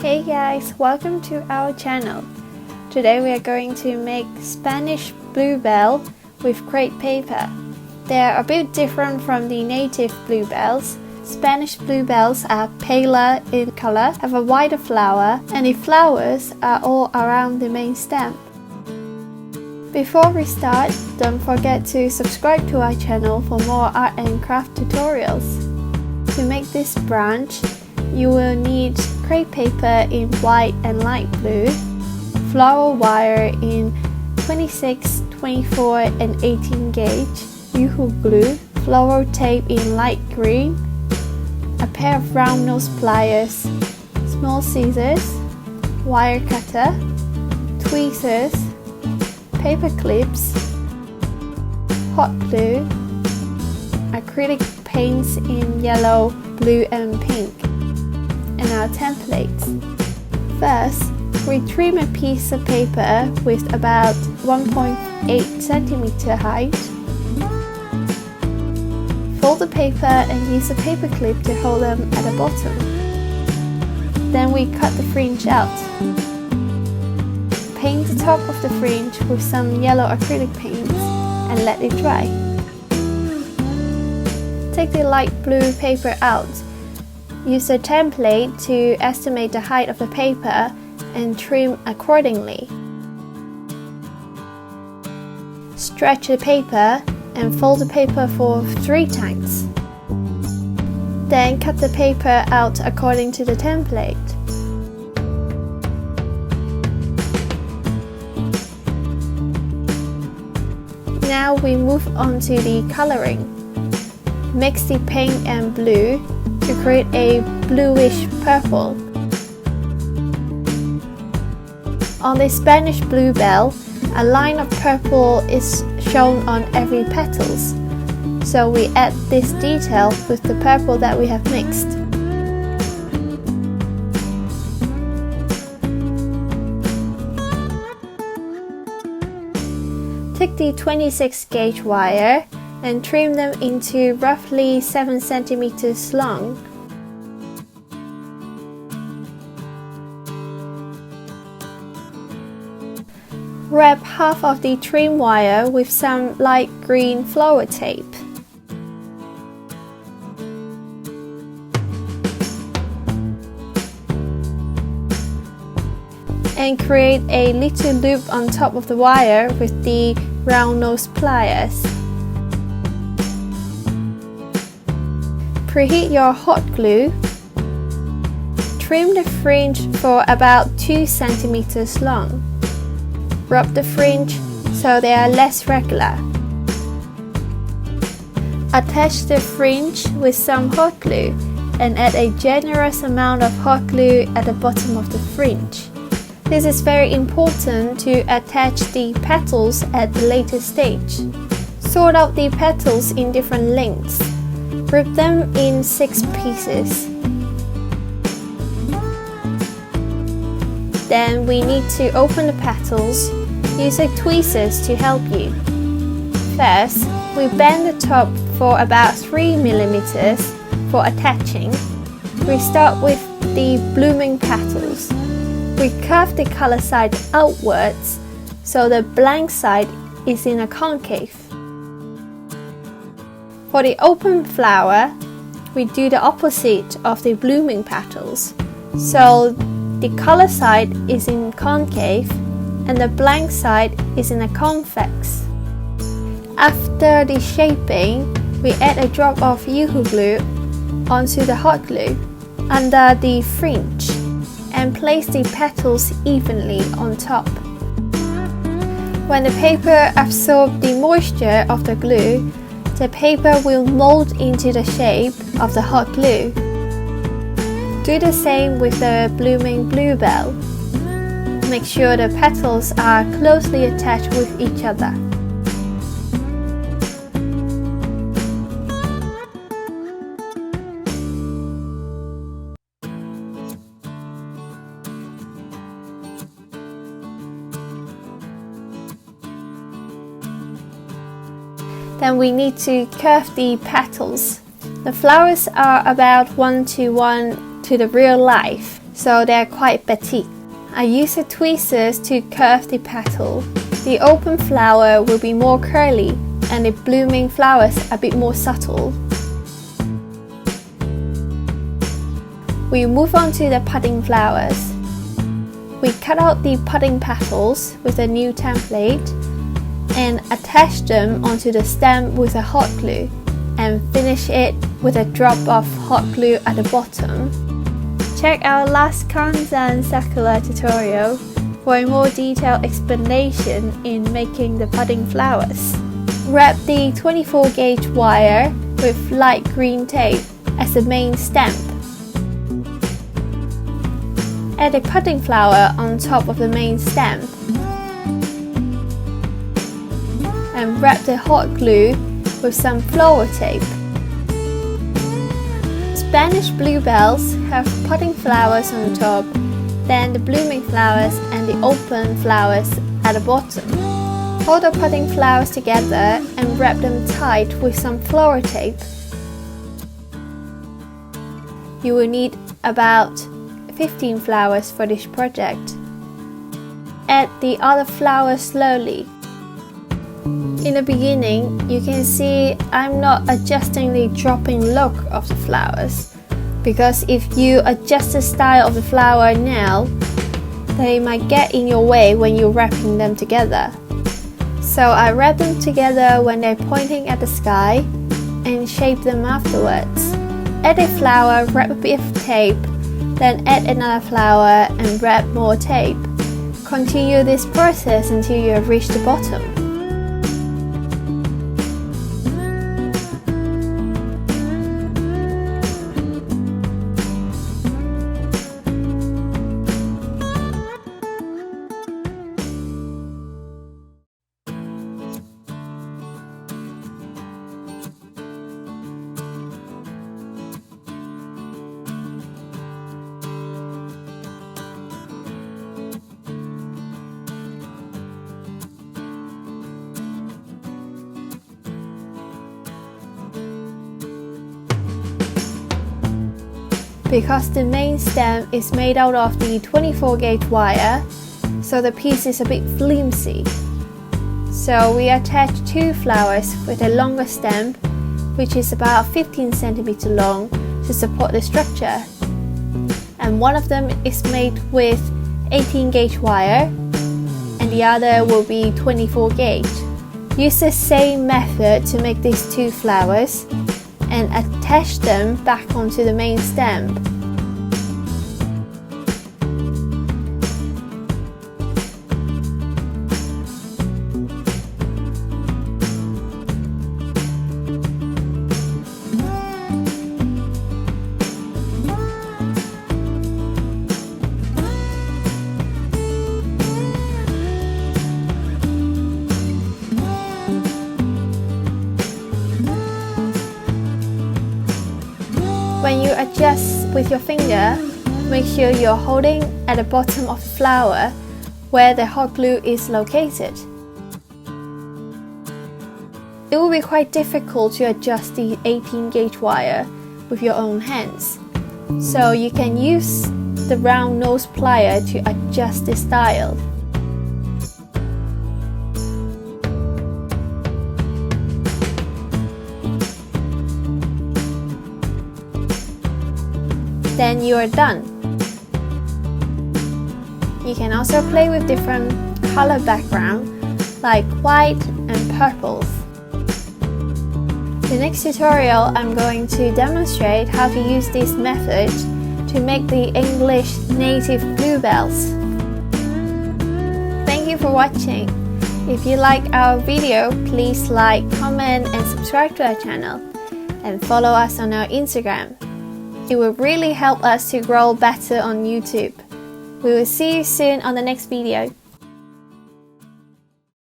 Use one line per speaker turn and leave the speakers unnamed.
Hey guys, welcome to our channel. Today we are going to make Spanish Bluebell with crepe paper. They are a bit different from the native bluebells. Spanish bluebells are paler in color, have a wider flower, and the flowers are all around the main stem. Before we start, don't forget to subscribe to our channel for more art and craft tutorials. To make this branch, you will need crepe paper in white and light blue, floral wire in 26, 24 and 18 gauge, UHU Glue, floral tape in light green, a pair of round nose pliers, small scissors, wire cutter, tweezers, paper clips, hot glue, acrylic paints in yellow, blue and pink, and our templates. First, we trim a piece of paper with about 1.8 cm height. Fold the paper and use a paper clip to hold them at the bottom. Then we cut the fringe out. Paint the top of the fringe with some yellow acrylic paints and let it dry. Take the light blue paper out. Use a template to estimate the height of the paper and trim accordingly. Stretch the paper and fold the paper for 3 times. Then cut the paper out according to the template. Now we move on to the coloring. Mix the pink and blue to create a bluish purple. On the Spanish Bluebell, a line of purple is shown on every petals, so we add this detail with the purple that we have mixed. Take the 26 gauge wire and trim them into roughly 7 cm long. Wrap half of the trim wire with some light green flower tape. And create a little loop on top of the wire with the round nose pliers. Preheat your hot glue. Trim the fringe for about 2 cm long. Rub the fringe so they are less regular. Attach the fringe with some hot glue and add a generous amount of hot glue at the bottom of the fringe. This is very important to attach the petals at the later stage. Sort out the petals in different lengths. Group them in 6 pieces. Then we need to open the petals. Use a tweezers to help you. First, we bend the top for about 3 mm for attaching. We start with the blooming petals. We curve the color side outwards so the blank side is in a concave. For the open flower, we do the opposite of the blooming petals. So the color side is in concave and the blank side is in a convex. After the shaping, we add a drop of UHU glue onto the hot glue under the fringe and place the petals evenly on top. When the paper absorbs the moisture of the glue, the paper will mold into the shape of the hot glue. Do the same with the blooming bluebell. Make sure the petals are closely attached with each other. Then we need to curve the petals. The flowers are about 1:1 to the real life, so they're quite petite. I use the tweezers to curve the petal. The open flower will be more curly and the blooming flowers a bit more subtle. We move on to the budding flowers. We cut out the budding petals with a new template and attach them onto the stem with a hot glue and finish it with a drop of hot glue at the bottom. Check our last Kanzan sakura tutorial for a more detailed explanation in making the budding flowers. Wrap the 24 gauge wire with light green tape as the main stem. Add a budding flower on top of the main stem and wrap the hot glue with some floral tape. Spanish bluebells have budding flowers on top, then the blooming flowers and the open flowers at the bottom. Hold the budding flowers together and wrap them tight with some floral tape. You will need about 15 flowers for this project. Add the other flowers slowly. In the beginning, you can see I'm not adjusting the dropping look of the flowers, because if you adjust the style of the flower now, they might get in your way when you're wrapping them together. So I wrap them together when they're pointing at the sky and shape them afterwards. Add a flower, wrap a bit of tape, then add another flower and wrap more tape. Continue this process until you have reached the bottom. Because the main stem is made out of the 24 gauge wire, so the piece is a bit flimsy. So we attach two flowers with a longer stem, which is about 15 centimeters long, to support the structure. And one of them is made with 18 gauge wire, and the other will be 24 gauge. Use the same method to make these two flowers and attach them back onto the main stem. When you adjust with your finger, make sure you're holding at the bottom of the flower where the hot glue is located. It will be quite difficult to adjust the 18 gauge wire with your own hands, so you can use the round nose plier to adjust the style. Then you are done. You can also play with different color background like white and purples. The next tutorial I'm going to demonstrate how to use this method to make the English native bluebells. Thank you for watching. If you like our video, please like, comment and subscribe to our channel and follow us on our Instagram. It will really help us to grow better on YouTube. We will see you soon on the next video.